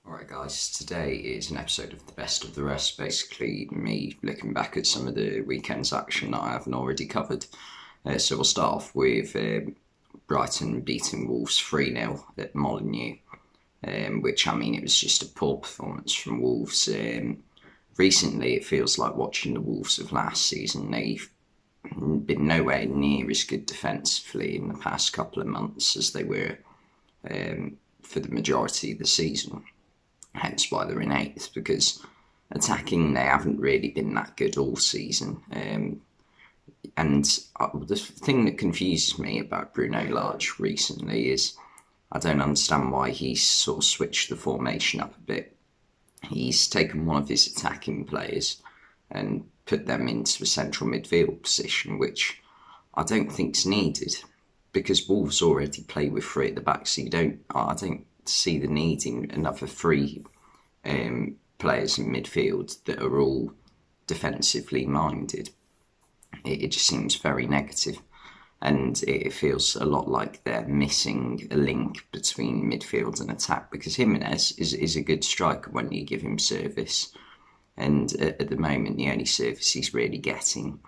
Alright guys, today is an episode of the best of the rest, basically me looking back at some of the weekend's action that I haven't already covered. So we'll start off with Brighton beating Wolves 3-0 at Molineux, which, I mean, it was just a poor performance from Wolves. Recently it feels like watching the Wolves of last season. They've been nowhere near as good defensively in the past couple of months as they were for the majority of the season. Hence why they're in eighth, because attacking they haven't really been that good all season. And the thing that confuses me about Bruno Lage recently is I don't understand why he's sort of switched the formation up a bit. He's taken one of his attacking players and put them into a central midfield position, which I don't think's needed, because Wolves already play with three at the back, so I don't see the need in another three players in midfield that are all defensively minded. It just seems very negative, and it feels a lot like they're missing a link between midfield and attack, because Jimenez is a good striker when you give him service, and at the moment the only service he's really getting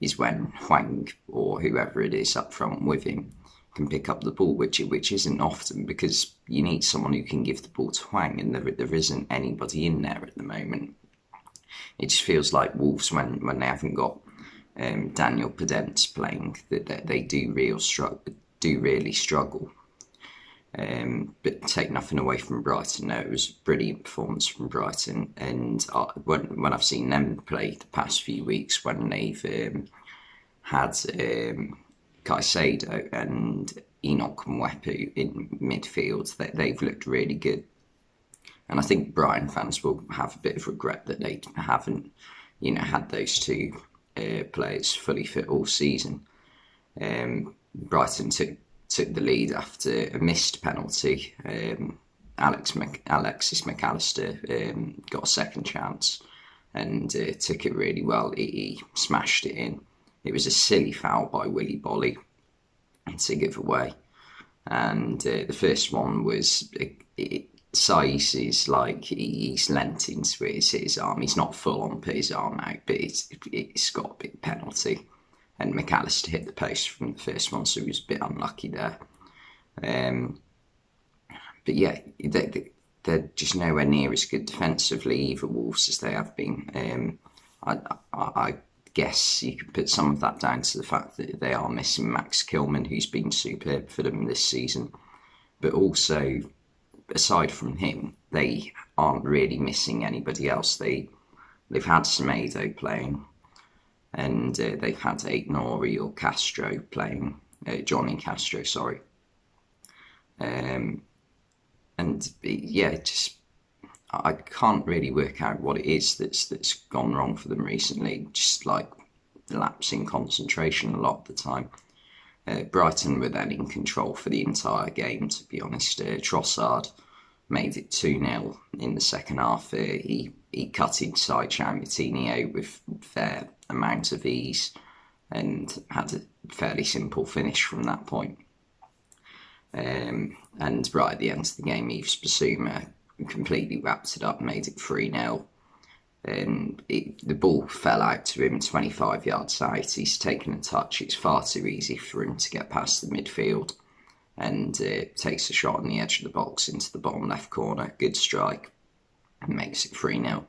is when Hwang or whoever it is up front with him can pick up the ball, which isn't often, because you need someone who can give the ball to Hwang, and there isn't anybody in there at the moment. It just feels like Wolves, when they haven't got Daniel Podence playing, that they do really struggle. But take nothing away from Brighton. No, it was a brilliant performance from Brighton, and when I've seen them play the past few weeks, when they've had Caicedo and Enoch Mwepu in midfield, they've looked really good. And I think Brighton fans will have a bit of regret that they haven't, had those two players fully fit all season. Brighton took the lead after a missed penalty. Alexis McAllister got a second chance and took it really well. He smashed it in. It was a silly foul by Willy Bolly to give away. And the first one was Saiz is like he's leant into it, it's his arm. He's not full on put his arm out, but it's got a big penalty. And McAllister hit the post from the first one, so he was a bit unlucky there. But yeah, they're just nowhere near as good defensively, either Wolves, as they have been. I guess you could put some of that down to the fact that they are missing Max Kilman, who's been superb for them this season. But also, aside from him, they aren't really missing anybody else. They've had Semedo playing, and they've had Aït-Nouri or Castro playing, Johnny Castro, sorry. And yeah, just I can't really work out what it is that's gone wrong for them recently. Just like lapsing concentration a lot of the time. Brighton were then in control for the entire game, to be honest. Trossard made it 2-0 in the second half. He cut inside Coutinho with a fair amount of ease and had a fairly simple finish from that point. And right at the end of the game, Yves Bissouma completely wrapped it up, made it 3-0. And the ball fell out to him 25 yards out. He's taken a touch. It's far too easy for him to get past the midfield, and takes a shot on the edge of the box into the bottom left corner. Good strike, and makes it 3-0.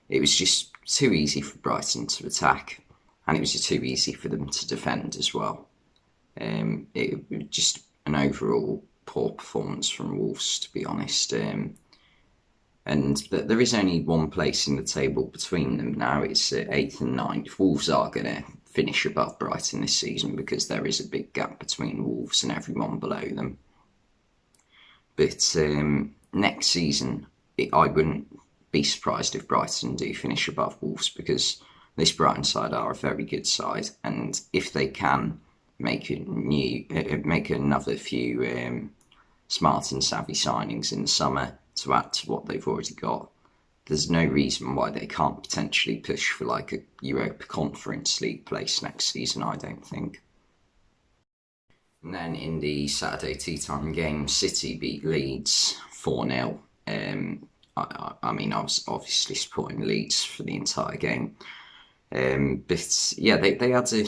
It was just too easy for Brighton to attack, and it was just too easy for them to defend as well. It was just an overall poor performance from Wolves, to be honest. And there is only one place in the table between them now. It's 8th and 9th. Wolves are going to finish above Brighton this season, because there is a big gap between Wolves and everyone below them. But next season, I wouldn't be surprised if Brighton do finish above Wolves, because this Brighton side are a very good side, and if they can make another few smart and savvy signings in the summer to add to what they've already got, there's no reason why they can't potentially push for like a Europa Conference League place next season, I don't think. And then in the Saturday tea time game, City beat Leeds 4-0. I mean, I was obviously supporting Leeds for the entire game. But yeah, they had a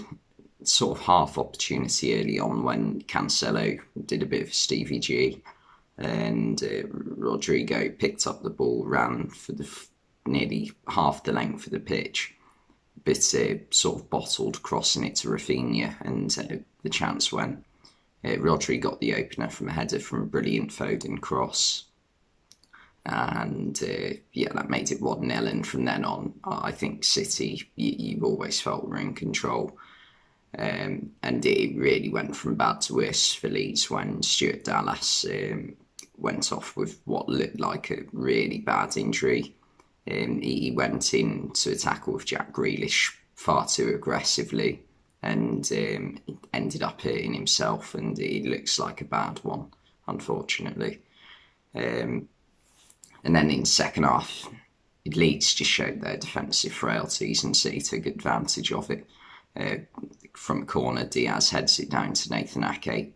sort of half opportunity early on when Cancelo did a bit of Stevie G, and Rodrigo picked up the ball, ran for nearly half the length of the pitch, but sort of bottled crossing it to Rafinha, and the chance when Rodri got the opener from a header from a brilliant Foden cross. And yeah, that made it 1-0. And from then on, I think City, you always felt were in control. And it really went from bad to worse for Leeds when Stuart Dallas went off with what looked like a really bad injury. He went in to a tackle with Jack Grealish far too aggressively, and ended up hurting himself, and it looks like a bad one, unfortunately. And then in the second half, Leeds just showed their defensive frailties, and City took advantage of it. From a corner, Diaz heads it down to Nathan Ake.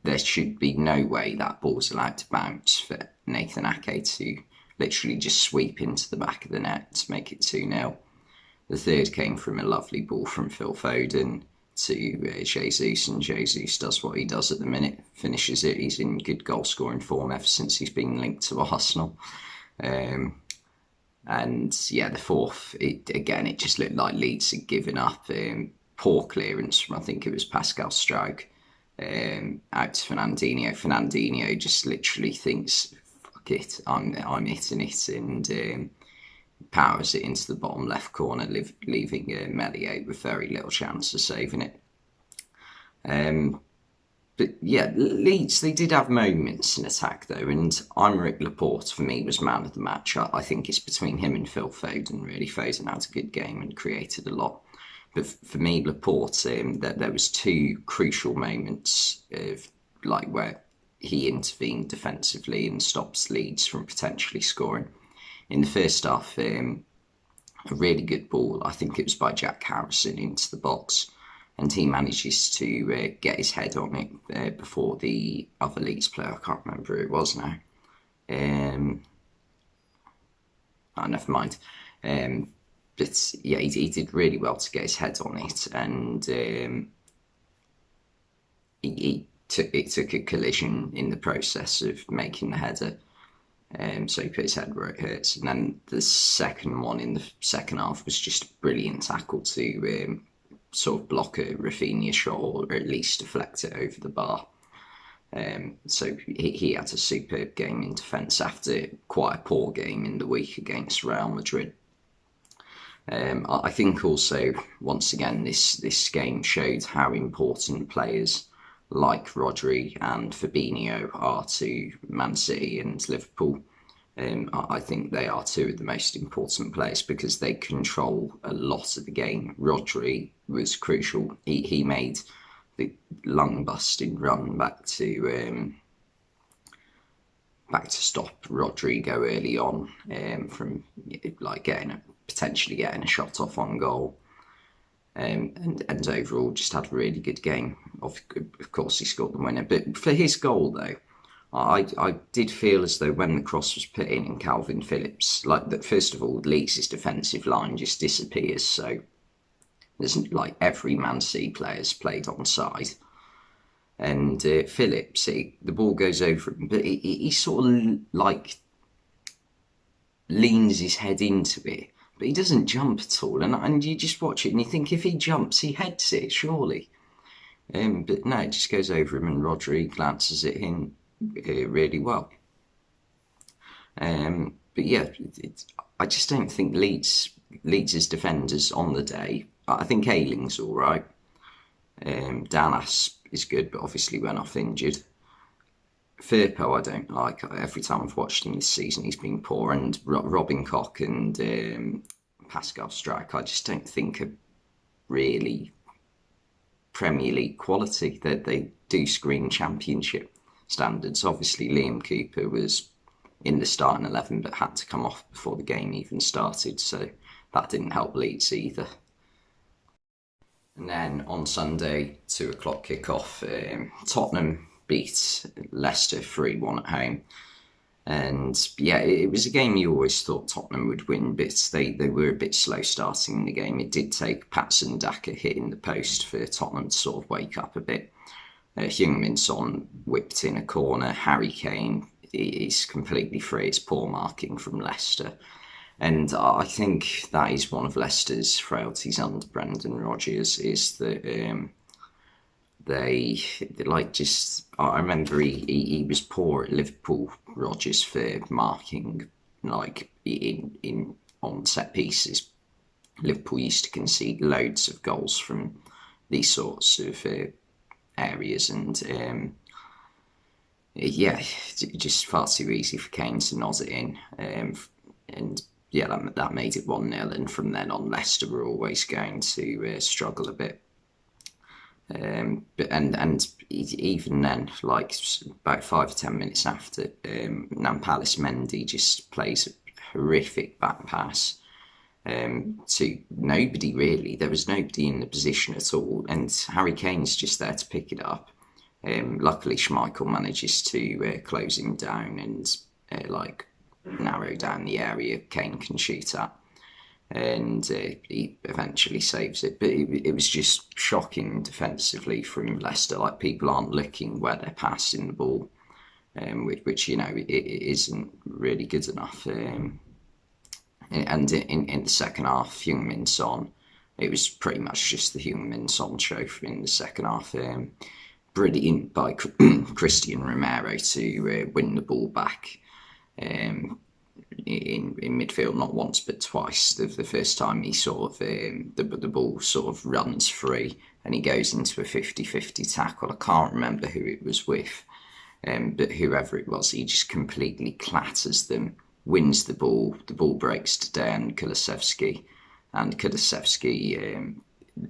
There should be no way that ball's allowed to bounce for Nathan Ake to literally just sweep into the back of the net to make it 2-0. The third came from a lovely ball from Phil Foden to Jesus, and Jesus does what he does at the minute, finishes it. He's in good goal scoring form ever since he's been linked to Arsenal. And yeah, the fourth, it just looked like Leeds had given up. Poor clearance from, I think it was Pascal Struijk, out to Fernandinho. Fernandinho just literally thinks, fuck it, I'm hitting it, and powers it into the bottom left corner, leaving Meslier with very little chance of saving it. But yeah, Leeds, they did have moments in attack though, and Aymeric Laporte for me was man of the match. I think it's between him and Phil Foden, really. Foden had a good game and created a lot. But for me, Laporte, there was two crucial moments of like where he intervened defensively and stops Leeds from potentially scoring. In the first half, a really good ball, I think it was by Jack Harrison, into the box, and he manages to get his head on it before the other Leeds player, I can't remember who it was now. Never mind. But yeah, he did really well to get his head on it, and it took a collision in the process of making the header. So he put his head where it hurts. And then the second one in the second half was just a brilliant tackle to sort of block a Rafinha shot, or at least deflect it over the bar. So he had a superb game in defence after quite a poor game in the week against Real Madrid. I think also, once again, this game showed how important players like Rodri and Fabinho are to Man City and Liverpool. I think they are two of the most important players because they control a lot of the game. Rodri was crucial. He made the lung-busting run back to stop Rodrigo early on from like potentially getting a shot off on goal. And overall just had a really good game. Of course, he scored the winner. But for his goal, though, I did feel as though when the cross was put in and Calvin Phillips, like that, first of all, Leeds' defensive line just disappears. So there's like every Man City player's played onside. And Phillips, the ball goes over him, but he sort of like leans his head into it. But he doesn't jump at all, and you just watch it and you think if he jumps, he heads it, surely. But no, it just goes over him, and Rodri glances it in really well. But yeah, I just don't think Leeds' defenders on the day. I think Ayling's all right. Dallas is good, but obviously went off injured. Firpo I don't like. Every time I've watched him this season, he's been poor. And Robin Koch and Pascal Struijk, I just don't think are really Premier League quality. They do screen Championship standards. Obviously, Liam Cooper was in the starting 11, but had to come off before the game even started, so that didn't help Leeds either. And then on Sunday, 2 o'clock kickoff, Tottenham beat Leicester 3-1 at home. And yeah, it was a game you always thought Tottenham would win, but they were a bit slow starting in the game. It did take Patson Daka hitting the post for Tottenham to sort of wake up a bit. Heung-min Son whipped in a corner. Harry Kane is completely free. It's poor marking from Leicester. And I think that is one of Leicester's frailties under Brendan Rodgers, is that they like just. I remember he was poor at Liverpool, Rodgers, for marking like in on set pieces. Liverpool used to concede loads of goals from these sorts of areas, and yeah, just far too easy for Kane to nod it in, and yeah, that made it 1-0, and from then on Leicester were always going to struggle a bit. But and even then, like about 5 or 10 minutes after, Nampalys Mendy just plays a horrific back pass to nobody really. There was nobody in the position at all, and Harry Kane's just there to pick it up. Luckily, Schmeichel manages to close him down and like narrow down the area Kane can shoot at, and he eventually saves it. But it was just shocking defensively from Leicester. Like, people aren't looking where they're passing the ball, which you know it isn't really good enough. And in the second half, Heung-min Son, it was pretty much just the Heung-min Son show in the second half. Brilliant by Christian Romero to win the ball back in midfield, not once but twice. The first time he sort of the ball sort of runs free and he goes into a 50-50 tackle. I can't remember who it was with, but whoever it was, he just completely clatters them, wins the ball breaks to Dejan Kulusevski, and Kulusevski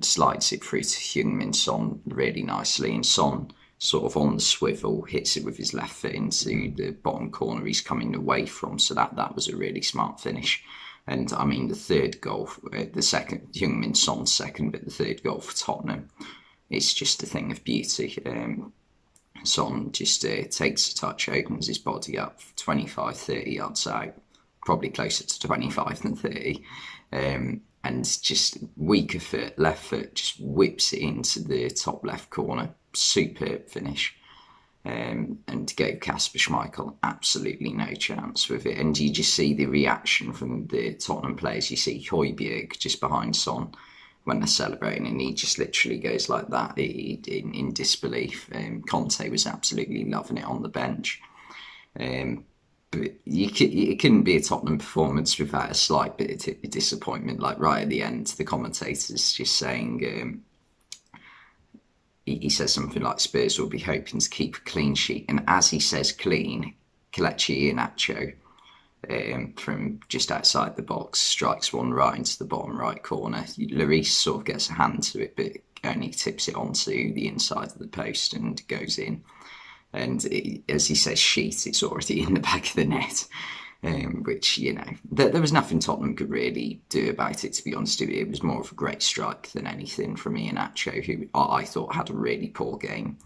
slides it through to Heung-min Son really nicely, and Son sort of on the swivel hits it with his left foot into the bottom corner he's coming away from. So that was a really smart finish. And I mean, the third goal, the second, Heung-min Son's second, but the third goal for Tottenham, it's just a thing of beauty. Son just takes a touch, opens his body up 25-30 yards out, probably closer to 25 than 30, and just weaker foot, left foot, just whips it into the top left corner. Superb finish. And gave Kasper Schmeichel absolutely no chance with it. And you just see the reaction from the Tottenham players. You see Højbjerg just behind Son when they're celebrating, and he just literally goes like that in disbelief. Conte was absolutely loving it on the bench. But it couldn't be a Tottenham performance without a slight bit of disappointment. Like right at the end, the commentators just saying, he says something like Spurs will be hoping to keep a clean sheet. And as he says clean, Kelechi Iheanacho from just outside the box strikes one right into the bottom right corner. Lloris sort of gets a hand to it, but only tips it onto the inside of the post and goes in. And as he says sheet, it's already in the back of the net. Which, you know, there was nothing Tottenham could really do about it, to be honest with you. It was more of a great strike than anything from Iheanacho, who I thought had a really poor game.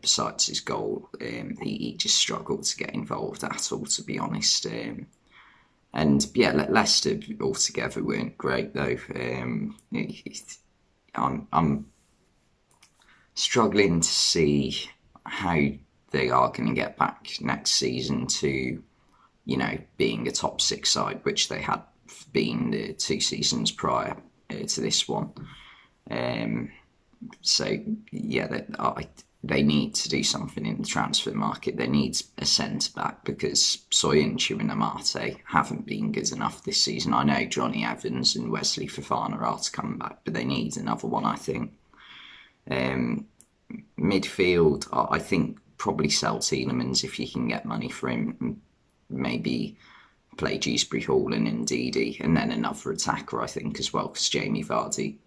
Besides his goal, he just struggled to get involved at all, to be honest. And yeah, Leicester altogether weren't great, though. I'm struggling to see how they are going to get back next season to, you know, being a top six side, which they had been the 2 seasons prior to this one. So yeah, they need to do something in the transfer market. They need a centre back, because Soyuncu and Amate haven't been good enough this season. I know Johnny Evans and Wesley Fofana are to come back, but they need another one, I think. Midfield, I think probably sell Tielemans if you can get money for him. Maybe play Dewsbury Hall and Ndidi, and then another attacker, I think, as well, because Jamie Vardy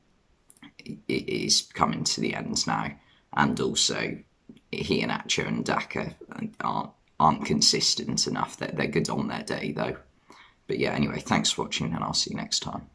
is coming to the end now, and also Iheanacho and Daka aren't consistent enough. They're good on their day, though. But yeah, anyway, thanks for watching, and I'll see you next time.